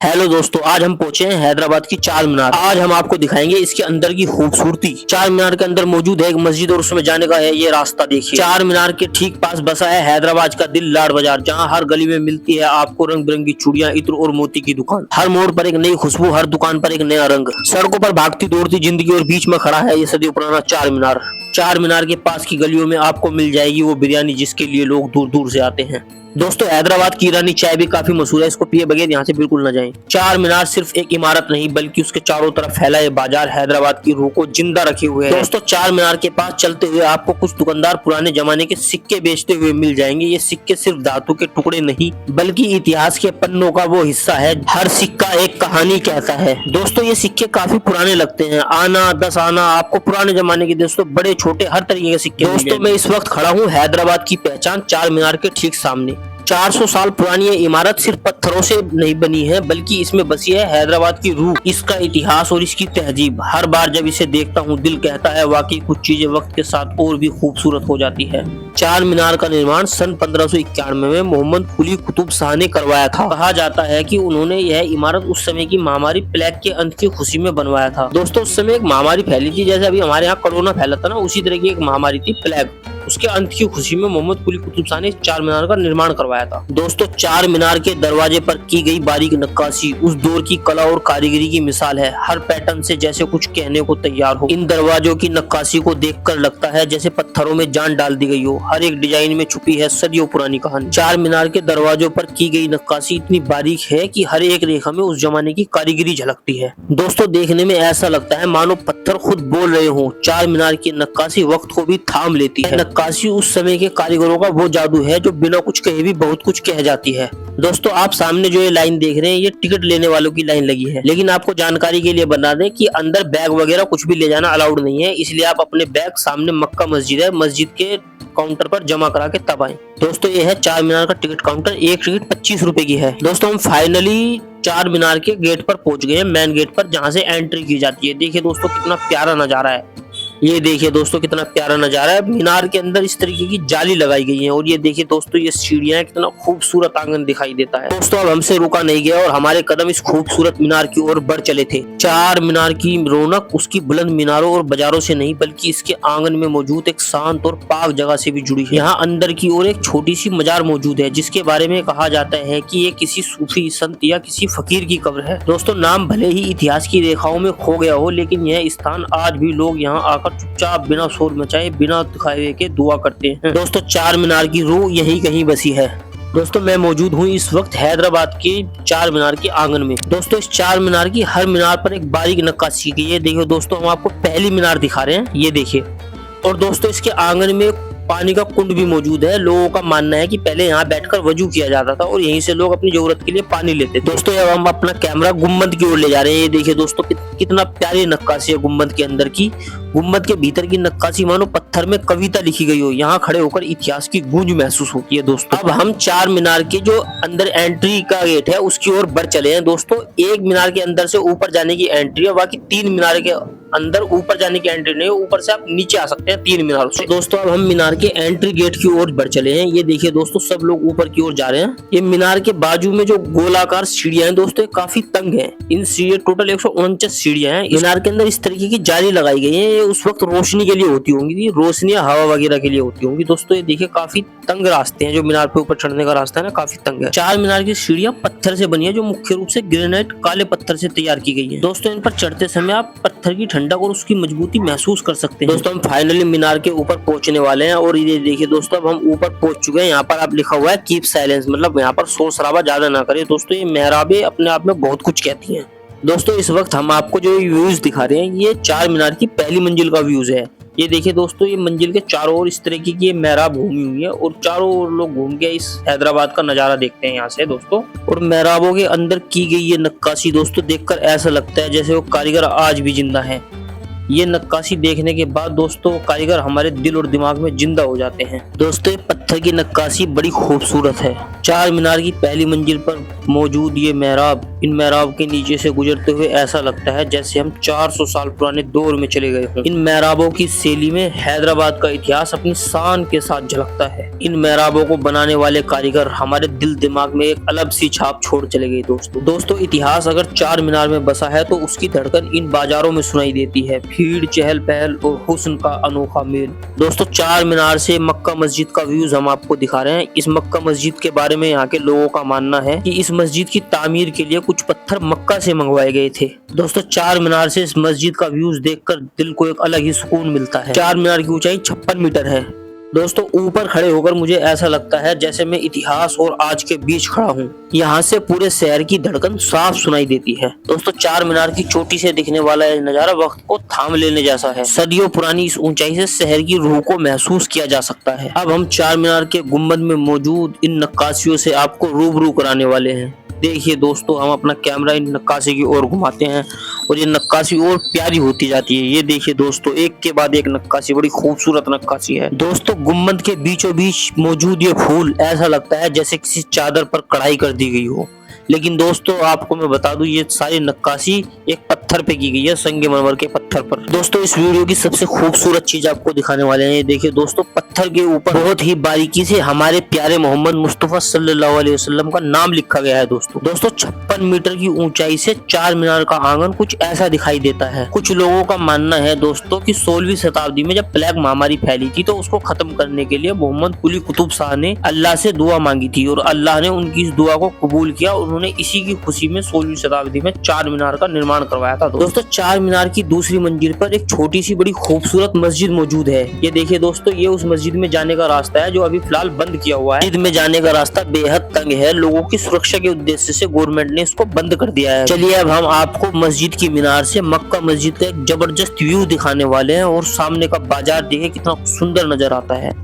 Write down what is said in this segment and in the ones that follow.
Hello दोस्तों, आज हम पहुंचे हैं हैदराबाद की चार मीनार। आज हम आपको दिखाएंगे इसके अंदर की खूबसूरती। चार मीनार के अंदर मौजूद है एक मस्जिद और उसमें जाने का है ये रास्ता। देखिए, चार मीनार के ठीक पास बसा है हैदराबाद का दिल लाड बाजार, जहां हर गली में मिलती है आपको रंग बिरंगी चूड़ियां, इत्र और मोती की दुकान। हर मोड़ पर एक नई खुशबू, हर दुकान पर एक नया रंग। सड़कों पर भागती दौड़ती जिंदगी और बीच में खड़ा है ये सदियों पुराना चार मीनार। चार मीनार के पास की गलियों में आपको मिल जाएगी वो बिरयानी जिसके लिए लोग दूर दूर से आते हैं। दोस्तों, हैदराबाद की ईरानी चाय भी काफी मशहूर है, इसको पिए बगैर यहाँ से बिल्कुल न जाएं। चार मीनार सिर्फ एक इमारत नहीं बल्कि उसके चारों तरफ फैला ये बाजार हैदराबाद की रूह को जिंदा रखे हुए है। दोस्तों, चार मीनार के पास चलते हुए आपको कुछ दुकानदार पुराने जमाने के सिक्के बेचते हुए मिल जाएंगे। ये सिक्के सिर्फ धातु के टुकड़े नहीं बल्कि इतिहास के पन्नों का वो हिस्सा है। हर सिक्का एक कहानी कहता है। दोस्तों, ये सिक्के काफी पुराने लगते हैं। आना 10 आना, आपको पुराने जमाने के दोस्तों बड़े छोटे हर तरीके के सिक्के। दोस्तों, मैं इस वक्त खड़ा हूँ हैदराबाद की पहचान चार मीनार के ठीक सामने। 400 साल पुरानी ये इमारत सिर्फ पत्थरों से नहीं बनी है बल्कि इसमें बसी है हैदराबाद की रूह, इसका इतिहास और इसकी तहजीब। हर बार जब इसे देखता हूँ दिल कहता है वाकई कुछ चीजें वक्त के साथ और भी खूबसूरत हो जाती है। चार मीनार का निर्माण सन 1591 में मोहम्मद कुली कुतुब शाह ने करवाया था। कहा जाता है कि उन्होंने यह इमारत उस समय की महामारी प्लेग के अंत की खुशी में बनवाया था। दोस्तों, उस समय एक महामारी फैली थी, जैसे अभी हमारे यहाँ कोरोना फैला था ना, उसी तरह की एक महामारी थी प्लेग। उसके अंत की खुशी में मोहम्मद कुली कुतुब शाह ने चार मीनार का निर्माण करवाया था। दोस्तों, चार मीनार के दरवाजे पर की गई बारीक नक्काशी उस दौर की कला और कारीगरी की मिसाल है। हर पैटर्न से जैसे कुछ कहने को तैयार हो। इन दरवाजों की नक्काशी को देखकर लगता है जैसे पत्थरों में जान डाल दी गई हो। हर एक डिजाइन में छुपी है सदियों पुरानी कहानी। चार मीनार के दरवाजों पर की गई नक्काशी इतनी बारीक है कि हर एक रेखा में उस जमाने की कारीगरी झलकती है। दोस्तों, देखने में ऐसा लगता है मानो पत्थर खुद बोल रहे हो। चार मीनार की नक्काशी वक्त को भी थाम लेती है। नक्काशी उस समय के कारीगरों का वो जादू है जो बिना कुछ कहे भी बहुत कुछ कह जाती है। दोस्तों, आप सामने जो ये लाइन देख रहे हैं ये टिकट लेने वालों की लाइन लगी है, लेकिन आपको जानकारी के लिए बता दें कि अंदर बैग वगैरह कुछ भी ले जाना अलाउड नहीं है, इसलिए आप अपने बैग सामने मक्का मस्जिद है, मस्जिद के काउंटर पर जमा करा के तब आए। दोस्तों, ये है चार मीनार का टिकट काउंटर। एक टिकट 25 रुपए की है। दोस्तों, हम फाइनली चार मीनार के गेट पर पहुंच गए हैं, मेन गेट पर जहां से एंट्री की जाती है। देखिए दोस्तों, कितना प्यारा नजारा है। ये देखिए दोस्तों, कितना प्यारा नजारा है। मीनार के अंदर इस तरीके की जाली लगाई गई है और ये देखिए दोस्तों, ये सीढ़ियां, कितना खूबसूरत आंगन दिखाई देता है। दोस्तों, अब हमसे रुका नहीं गया और हमारे कदम इस खूबसूरत मीनार की ओर बढ़ चले थे। चार मीनार की रौनक उसकी बुलंद मीनारों और बाजारों से नहीं बल्कि इसके आंगन में मौजूद एक शांत और पाक जगह से भी जुड़ी है। यहाँ अंदर की ओर एक छोटी सी मजार मौजूद है जिसके बारे में कहा जाता है कि ये किसी सूफी संत या किसी फकीर की कब्र है। दोस्तों, नाम भले ही इतिहास की रेखाओं में खो गया हो, लेकिन यह स्थान आज भी लोग यहाँ आकर चुपचाप बिना शोर मचाए बिना दिखावे के दुआ करते हैं। दोस्तों, चार मीनार की रूह यही कहीं बसी है। दोस्तों, मैं मौजूद हूँ इस वक्त हैदराबाद के चार मीनार के आंगन में। दोस्तों, इस चार मीनार की हर मीनार पर एक बारीक नक्काशी की है। देखिए दोस्तों, हम आपको पहली मीनार दिखा रहे हैं, ये देखिए। और दोस्तों, इसके आंगन में पानी का कुंड भी मौजूद है। लोगों का मानना है कि पहले यहाँ बैठकर वजू किया जाता था और यहीं से लोग अपनी जरूरत के लिए पानी लेते थे। दोस्तों, अब हम अपना कैमरा गुम्बद की ओर ले जा रहे हैं। ये देखिए दोस्तों, कितना प्यारी नक्काशी है गुम्बद के अंदर की। गुम्बद के भीतर की नक्काशी मानो पत्थर में कविता लिखी गई हो। यहाँ खड़े होकर इतिहास की गूंज महसूस होती है। दोस्तों, अब हम चार मीनार के जो अंदर एंट्री का गेट है उसकी ओर बढ़ चले हैं। दोस्तों, एक मीनार के अंदर से ऊपर जाने की एंट्री है, बाकी तीन मीनार के अंदर ऊपर जाने की एंट्री नहीं है। ऊपर से आप नीचे आ सकते हैं तीन मीनारों से। दोस्तों, अब हम मीनार के एंट्री गेट की ओर बढ़ चले हैं। ये देखिए दोस्तों, सब लोग ऊपर की ओर जा रहे हैं। ये मीनार के बाजू में जो गोलाकार सीढ़ियां हैं दोस्तों, काफी तंग हैं। इन सीढ़ियां टोटल 149 सीढ़ियां हैं। मीनार के अंदर इस तरीके की जाली लगाई गई है। ये उस वक्त रोशनी के लिए होती होंगी, रोशनी या हवा वगैरह के लिए होती होंगी। दोस्तों, ये देखिए काफी तंग रास्ते हैं। जो मीनार पे ऊपर चढ़ने का रास्ता है ना, काफी तंग है। चार मीनार की सीढ़ियां पत्थर से बनी है जो मुख्य रूप से ग्रेनाइट काले पत्थर से तैयार की गई है। दोस्तों, इन पर चढ़ते समय आप पत्थर की ठंडक और उसकी मजबूती महसूस कर सकते हैं। दोस्तों, हम फाइनली मीनार के ऊपर पहुंचने वाले हैं और ये देखिए दोस्तों, अब हम ऊपर पहुंच चुके हैं। यहाँ पर आप लिखा हुआ है कीप साइलेंस, मतलब यहाँ पर शोर शराबा ज्यादा ना करें। दोस्तों, ये मेहराबें अपने आप में बहुत कुछ कहती हैं। दोस्तों, इस वक्त हम आपको जो व्यूज दिखा रहे हैं ये चार मीनार की पहली मंजिल का व्यूज है। ये देखिए दोस्तों, ये मंजिल के चारों ओर इस तरीके की मेहराब घूमी हुई है और चारों ओर लोग घूम के इस हैदराबाद का नजारा देखते हैं यहाँ से दोस्तों। और मेहराबों के अंदर की गई ये नक्काशी दोस्तों देखकर ऐसा लगता है जैसे वो कारीगर आज भी जिंदा है। ये नक्काशी देखने के बाद दोस्तों कारीगर हमारे दिल और दिमाग में जिंदा हो जाते हैं। दोस्तों पत्थर की नक्काशी बड़ी खूबसूरत है। चार मीनार की पहली मंजिल पर मौजूद ये मेहराब, इन मेहराब के नीचे से गुजरते हुए ऐसा लगता है जैसे हम 400 साल पुराने दौर में चले गए हों। इन मेहराबों की शैली में हैदराबाद का इतिहास अपनी शान के साथ झलकता है। इन मेहराबों को बनाने वाले कारीगर हमारे दिल दिमाग में एक अलग सी छाप छोड़ चले गए। दोस्तों इतिहास अगर चार मीनार में बसा है तो उसकी धड़कन इन बाजारों में सुनाई देती है। भीड़, चहल पहल और हुस्न का अनोखा मेल। दोस्तों चार मीनार से मक्का मस्जिद का व्यूज हम आपको दिखा रहे हैं। इस मक्का मस्जिद के बारे में यहाँ के लोगों का मानना है कि इस मस्जिद की तामीर के लिए कुछ पत्थर मक्का से मंगवाए गए थे। दोस्तों चार मीनार से इस मस्जिद का व्यूज देखकर दिल को एक अलग ही सुकून मिलता है। चार मीनार की ऊंचाई 56 मीटर है। दोस्तों ऊपर खड़े होकर मुझे ऐसा लगता है जैसे मैं इतिहास और आज के बीच खड़ा हूँ। यहाँ से पूरे शहर की धड़कन साफ सुनाई देती है। दोस्तों चार मीनार की चोटी से दिखने वाला यह नजारा वक्त को थाम लेने जैसा है। सदियों पुरानी इस ऊंचाई से शहर की रूह को महसूस किया जा सकता है। अब हम चार मीनार के गुम्बद में मौजूद इन नक्काशियों से आपको रूबरू कराने वाले हैं। देखिए दोस्तों हम अपना कैमरा इन नक्काशी की ओर घुमाते हैं और ये नक्काशी और प्यारी होती जाती है। ये देखिए दोस्तों एक के बाद एक नक्काशी, बड़ी खूबसूरत नक्काशी है। दोस्तों गुम्बद के बीचों बीच मौजूद ये फूल ऐसा लगता है जैसे किसी चादर पर कढ़ाई कर दी गई हो। लेकिन दोस्तों आपको मैं बता दूं ये सारी नक्काशी एक पत्थर पे की गई है, संगमरमर के पत्थर पर। दोस्तों इस वीडियो की सबसे खूबसूरत चीज आपको दिखाने वाले हैं। ये देखिए दोस्तों पत्थर के ऊपर बहुत ही बारीकी से हमारे प्यारे मोहम्मद मुस्तफा सल्लल्लाहु अलैहि वसल्लम का नाम लिखा गया है। दोस्तों 56 मीटर की ऊंचाई से चार मीनार का आंगन कुछ ऐसा दिखाई देता है। कुछ लोगों का मानना है दोस्तों कि 16वीं शताब्दी में जब प्लेग महामारी फैली थी तो उसको खत्म करने के लिए मोहम्मद कुली कुतुब शाह ने अल्लाह से दुआ मांगी थी और अल्लाह ने उनकी इस दुआ को कबूल किया। उन्होंने इसी की खुशी में 16वीं शताब्दी में चार मीनार का निर्माण करवाया था। दोस्तों चार मीनार की दूसरी मंजिल पर एक छोटी सी बड़ी खूबसूरत मस्जिद मौजूद है। ये देखिए दोस्तों ये उस मस्जिद में जाने का रास्ता है जो अभी फिलहाल बंद किया हुआ है। मस्जिद में जाने का रास्ता बेहद तंग है। लोगों की सुरक्षा के उद्देश्य से गवर्नमेंट ने इसको बंद कर दिया है। चलिए अब हम आपको मस्जिद की मीनार से मक्का मस्जिद का एक जबरदस्त व्यू दिखाने वाले हैं और सामने का बाजार देखिए कितना सुंदर नजर आता है।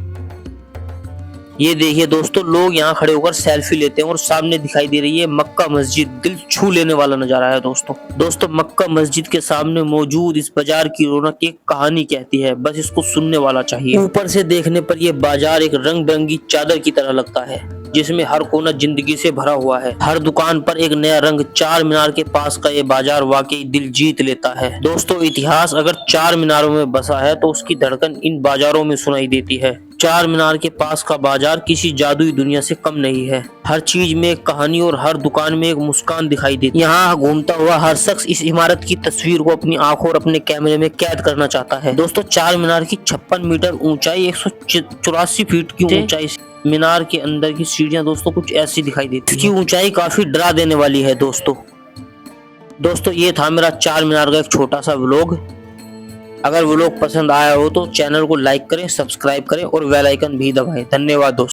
ये देखिए दोस्तों लोग यहाँ खड़े होकर सेल्फी लेते हैं और सामने दिखाई दे रही है मक्का मस्जिद। दिल छू लेने वाला नजारा है दोस्तों मक्का मस्जिद के सामने मौजूद इस बाजार की रौनक एक कहानी कहती है, बस इसको सुनने वाला चाहिए। ऊपर से देखने पर यह बाजार एक रंग बिरंगी चादर की तरह लगता है जिसमें हर कोना जिंदगी से भरा हुआ है। हर दुकान पर एक नया रंग। चार मीनार के पास का ये बाजार वाकई दिल जीत लेता है। दोस्तों इतिहास अगर चार मीनारों में बसा है तो उसकी धड़कन इन बाजारों में सुनाई देती है। चार मीनार के पास का बाजार किसी जादुई दुनिया से कम नहीं है। हर चीज में एक कहानी और हर दुकान में एक मुस्कान दिखाई देती है। यहाँ घूमता हुआ हर शख्स इस इमारत की तस्वीर को अपनी आंखों और अपने कैमरे में कैद करना चाहता है। दोस्तों चार मीनार की 56 मीटर ऊंचाई, 184 फीट की ऊंचाई। मीनार के अंदर की सीढ़ियां दोस्तों कुछ ऐसी दिखाई देती है। इसकी ऊंचाई काफी डरा देने वाली है। दोस्तों ये था मेरा चार मीनार का एक छोटा सा व्लॉग। अगर व्लॉग पसंद आया हो तो चैनल को लाइक करें, सब्सक्राइब करें और बेल आइकन भी दबाएं। धन्यवाद दोस्तों।